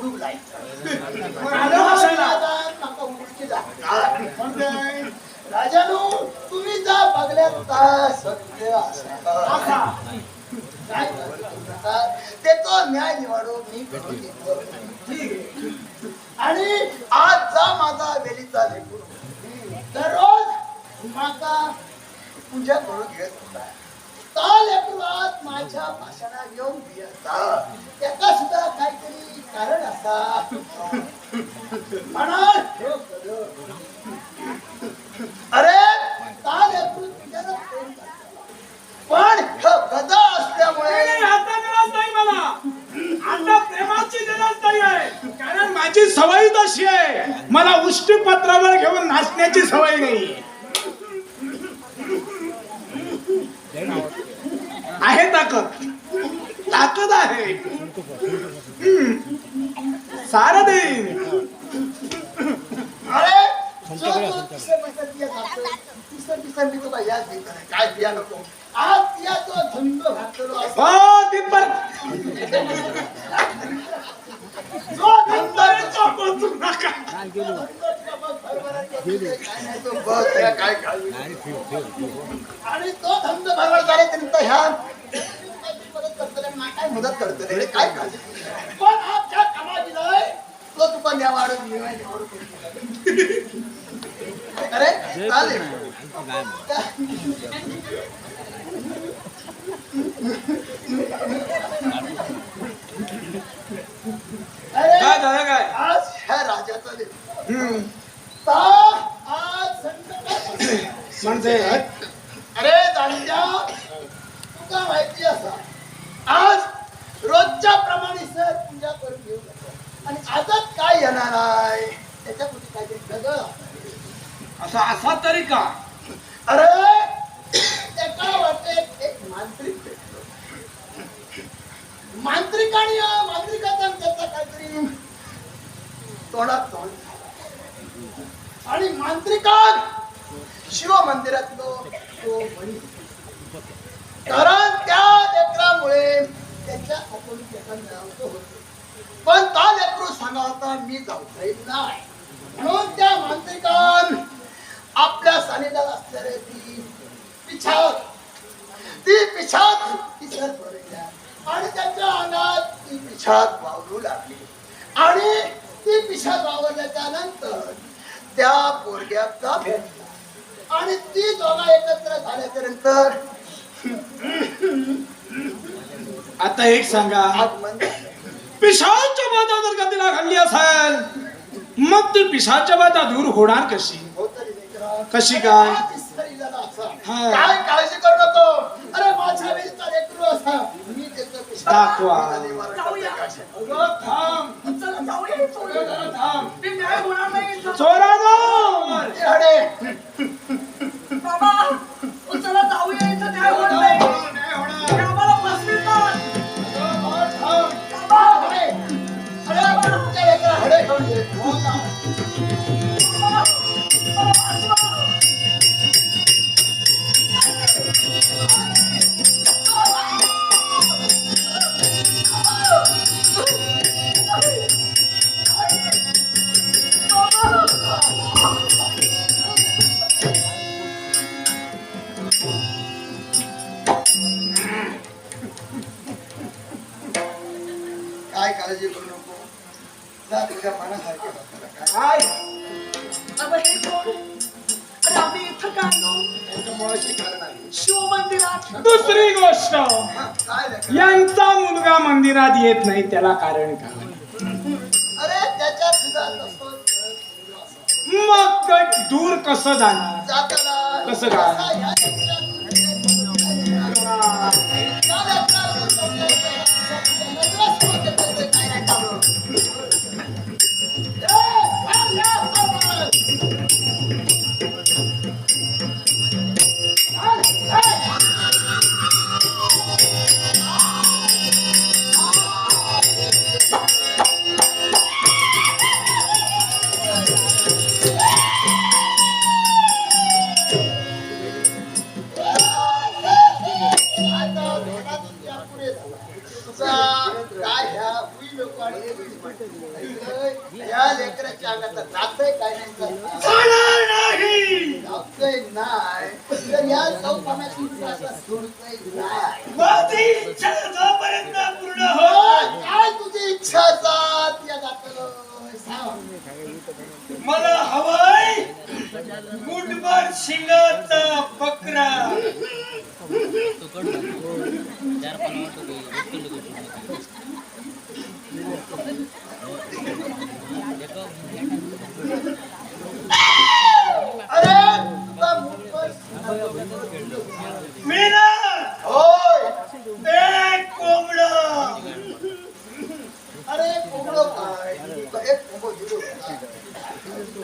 उडू लायचं राजानो तुम्ही जा बघल्यात सत्य असा काय ते तो न्याय निवडून मी करून घेतो आणि आज जा माझा वेलीचा लेकरू दररोज माता पूजा करून घेत होता काल लेकरात माझ्या भाषणात येऊन दिसता त्याचा सुद्धा काहीतरी कारण असा म्हणा अरे काल लेकरू तुझ्याला प्रेम करतो पण गदा असल्यामुळे आता गरज नाही मला आता प्रेमाची गरज नाही आहे कारण माझी सवय तशी आहे मला उष्टी पत्रावर घेऊन नाचण्याची सवय नाही आहे ताकद आहे सार देईन अरे मी तुला याद देत नाही काय बिया नको आज तिया तो झुंड घातलेलो हो तिथपर जो धंदा पोचू नका काय आणि तो धंदा भरवला झाले त्यांचा ह्या मदत करतले ना काय मदत करतले काय काळजी पण आपल्या कामाची तो तुका न्यावाडून अरे चालेल काय झालं काय आज ह्या राजाचा आज म्हणते अरे जाणत्या तुका माहिती असा आज रोजच्या प्रमाणे सर पूजा करून घेऊ लागतो आणि आजच काय येणार आहे त्याच्या कुठे काहीतरी गगळ असा तरी का अरे एका वाटेत एक मांत्रिक भेटलो मांत्रिकाने मांत्रिकाचा त्याचा काहीतरी तोंडात तोंड झाला आणि मांत्रिकान शिव मंदिरातलो तो बळी कारण त्या लेकरामुळे त्याच्या हातून त्याचा मिळवतो होतो पण त्या लेकरू सांगा होता मी जाऊ नाही म्हणून त्या मांत्रिकान आपल्या सानिध्यात असणारे ती पिछात किसर पडल्या आणि त्याच्या अंगात ती पिछात वावरू लागली आणि ती पिछात वावरल्याच्या नंतर त्या पोरग्याचा भेटला आणि ती दोघा एकत्र झाल्याच्या नंतर आता एक सांगा पिशाच्या बाधा जर का तिला घडली असेल मग ती पिशाच्या बाधा दूर होणार कशी कशी काय काय काळजी करू नको अरे माझ्या वेळीचा लेकरू असा मी त्याचं दाखवा चोरानो काय काळजी करू नको जा तुझ्या मनासारखे काय अरे आम्ही इथं काय आलो त्याच्यामुळे कारण आहे शिव मंदिरात दुसरी गोष्ट काय लेकरं? यांचा मुलगा मंदिरात येत नाही त्याला कारण काय अरे त्याच्यात सुद्धा तसं मग दूर कसं जाणार जाताना कसं काय? ह्या काय ह्या या लेकराच्या अंगात जातंय काय नाही जाणार नाही. जातंय नाही तर या चौकामाची इच्छा आता सोडतंय नाही. माझी इच्छा जोपर्यंत पूर्ण होत काय तुझी इच्छा जात या जातलं सांग. मला हवाय मुठभर शिंगाचा बकरा. अरे तुला मुठभर मिळणार होय. एक कोंबडं. अरे कोंबडो काय एक कोंबडो दिलो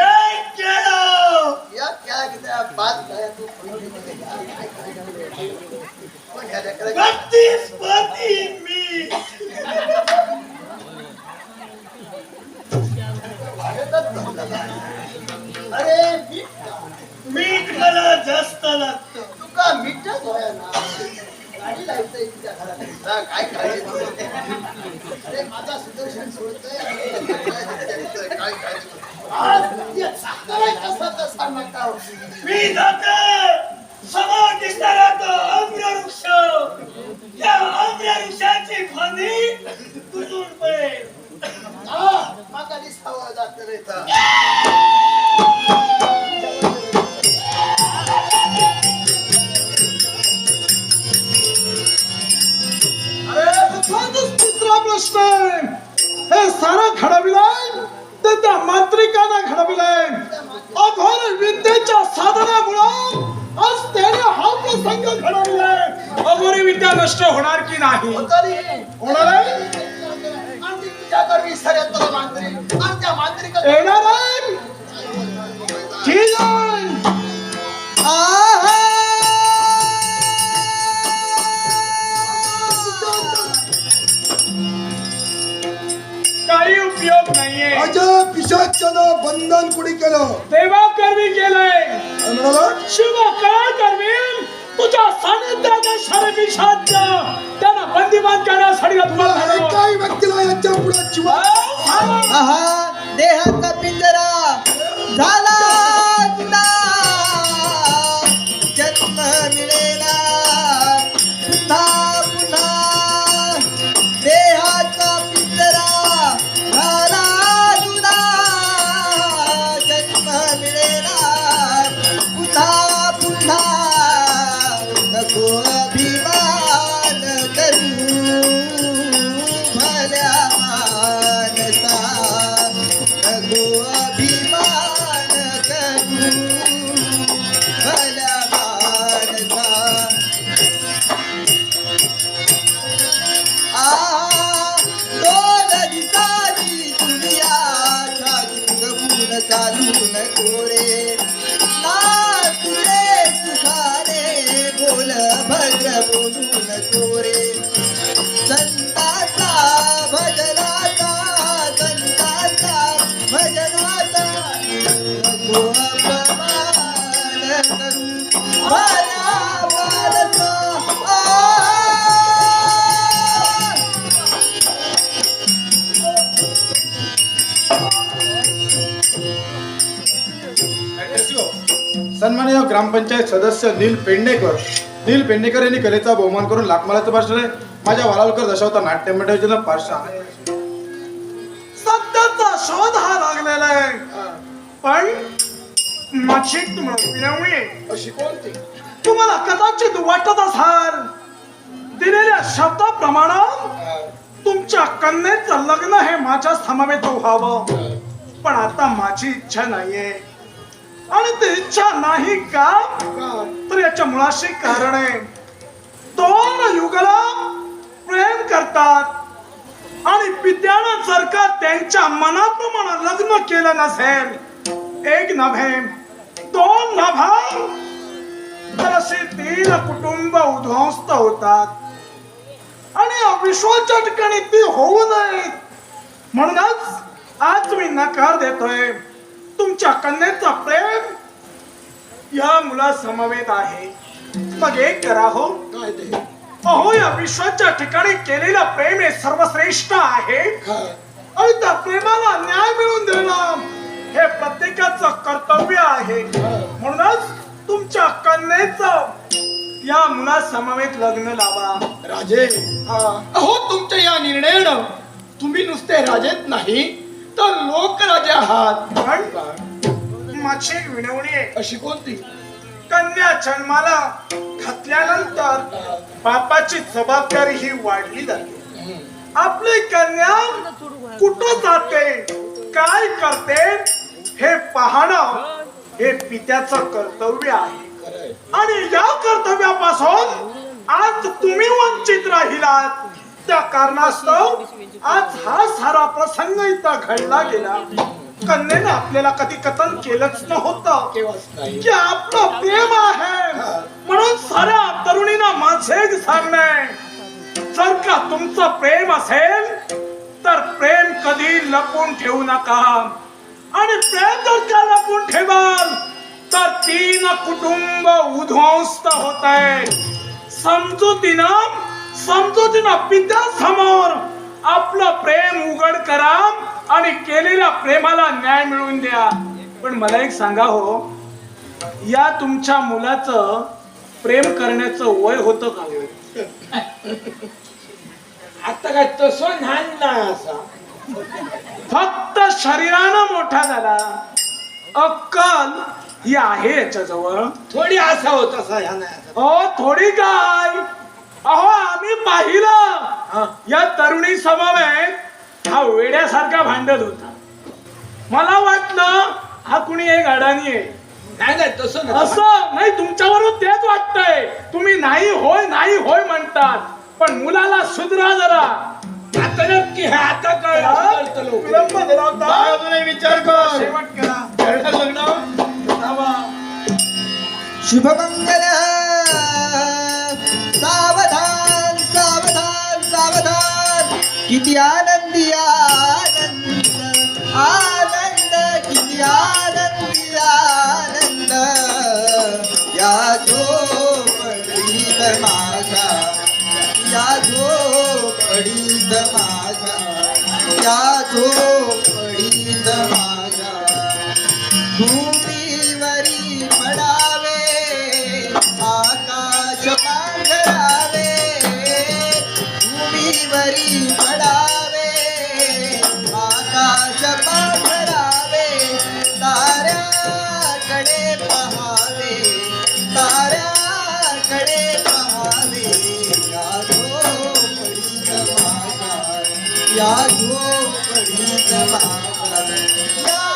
एक केळं. या क्या किती पाच काय तू फळवणीमध्ये पण ह्या लेकराच्या 32 पोती मीठ. भारतात जमलं. अरे मीठ मला जास्त लागतं. तुका मीठच होया ना गाडी लावतंय तुझ्या घरात जा, काय करायचं. अरे माझा सुदर्शन सोडतोय काय करायचं. आज ते साखर कसा तसा नका. मी जातो समोर दिसणारा तो आम्रवृक्ष. त्या आम्रवृक्षाची फांदी तुटून पडेल. माका दिसावं जात रे तर. तिसरा प्रश्न आहे. हे सारं घडविलंय ते त्या मांत्रिकानं घडविलंय. अघोर विद्येच्या साधनामुळं आज त्याने हा प्रसंग घडविलाय. अघोरी विद्या नष्ट होणार की नाही? तरी होणार आहे, आणि तुझ्याकडे विसरत तुला मांत्रिक आणि त्या मांत्रिक येणार आहे. ठीक आहे. आहा. काही उपयोग नाहीये. माझ्या पिशाच्यानं बंधन कुणी केलं देवा कर्मी केलंय. काय म्हणाला? शिव काय करवीन तुझ्या सानिध्याच्या शरपिशाच्या त्यांना बंदीवान करण्यासाठी तुम्हाला घडवलं. एकाही व्यक्तीला याच्या पुढे जीवा आहा देहाचा पिंजरा झाला गुंडा. जन्म मिळेना पुन्हा पुन्हा. देहाचा पिंजरा झाला गुंडा. जन्म मिळेना पुन्हा पुन्हा. नको अभिमान करू भल्या मानसा. नको अभिमान करू भल्या मानसा. दोन दिवसाची दुनिया गपून चालू नको रे. ना तुरे तुझारे बोल भद्र बोलू नको रे. संताचा भजनाचा संताचा भजनाचा. नको अपमान करू भल्या मानसा. सन्माननीय ग्रामपंचायत सदस्य नील पेंडेकर यांनी कलेचा बहुमान करून लाखमालाचं भाषण आहे. माझ्या वालावकर दशावता नाट्य मंडळाचे पार्श्व सत्याचा शोध हा लागलेला आहे. पण माझी तुम्हाला अशी कोणती तुम्हाला कदाचित वाटत असाल दिलेल्या शब्दाप्रमाणे तुमच्या कन्येचं लग्न हे माझ्या समवेत व्हावं. पण आता माझी इच्छा नाहीये. आणि ती इच्छा नाही का तर याच्या मुळाशी कारण आहे. दोन युगला प्रेम करतात आणि पित्यानं जर का त्यांच्या मनाप्रमाणे लग्न केलं नसेल, एक नव्हे दोन नव्हे तर असे 3 कुटुंब उद्ध्वस्त होतात. आणि विश्वाच्या ठिकाणी ती होऊ नये म्हणूनच आज मी नकार देतोय. तुमच्या कन्येचा प्रेम या मुला समवेत आहे. मग एक करा हो. काय ते अहो या विश्वाच्या ठिकाणी केलेलं प्रेम हे सर्वश्रेष्ठ आहे. आणि त्या प्रेमाला न्याय मिळवून देणं हे प्रत्येकाचं कर्तव्य आहे. म्हणूनच तुमच्या कन्येचं या मुलासमवेत लग्न लावा. राजे अहो तुमच्या या निर्णयानं तुम्ही नुसते राजेच नाही तर लोकराजे आहात. पण माझी एक विनवणी आहे. अशी कोणती? कन्या जन्माला घातल्यानंतर बापाची जबाबदारी ही वाढली जाते. आपली कन्या कुठं जाते, काय करते हे पाहणं हे पित्याचं कर्तव्य आहे. आणि या कर्तव्यापासून आज तुम्ही वंचित राहिलात. त्या कारणास्तव आज हा सारा प्रसंग इथं घडला गेला. कन्येनं आपल्याला कधी कथन केलंच नव्हतं की आपलं प्रेम आहे. म्हणून साऱ्या तरुणींना माझे एक सांगणे, जर का तुमचं प्रेम असेल तर प्रेम कधी लपून ठेवू नका. आणि प्रेम जर का लपून ठेवाल तर 3 कुटुंब उद्ध्वस्त होत आहे. समजुतीनं पित्यासमोर आपलं प्रेम उघड करा आणि केलेल्या प्रेमाला न्याय मिळवून द्या. पण मला एक सांगा हो, या तुमच्या मुलाचं प्रेम करण्याचं वय होतं का हो? आता काय तसं लहान नाही असा. फक्त शरीरानं मोठा झाला, अक्कल ही आहे याच्याजवळ. थोडी असा होत असा ह्या नाही. थोडी काय, अहो आम्ही पाहिलं या तरुणी समवेत हा वेड्यासारखा भांडत होता. मला वाटलं हा कुणी एक अडाणी आहे. नाही तसं नाही. असं नाही, तुमच्यावरून तेच वाटतंय. तुम्ही नाही होय म्हणतात, पण मुलाला सुधरा जरा. आता नक्की हे आता काय विलंब दिला होता. काय अजूनही विचार कर. शेवट केला. करणार लग्न शुभमंगल. सावधान सावधान सावधान. किती आनंदी आनंद आनंद, किती आनंदी आनंद या झोपडीत माझा, या झोपडीत माझा, या झोपडीत माझा. भूमीवरी पडावे आकाश पांघरावे, भूमीवरी पडावे आकाश पांघरावे. ताऱ्याकडे पहावे, ताऱ्याकडे पहावे. या झोपडीत माझा, या झोपडीत माझा, या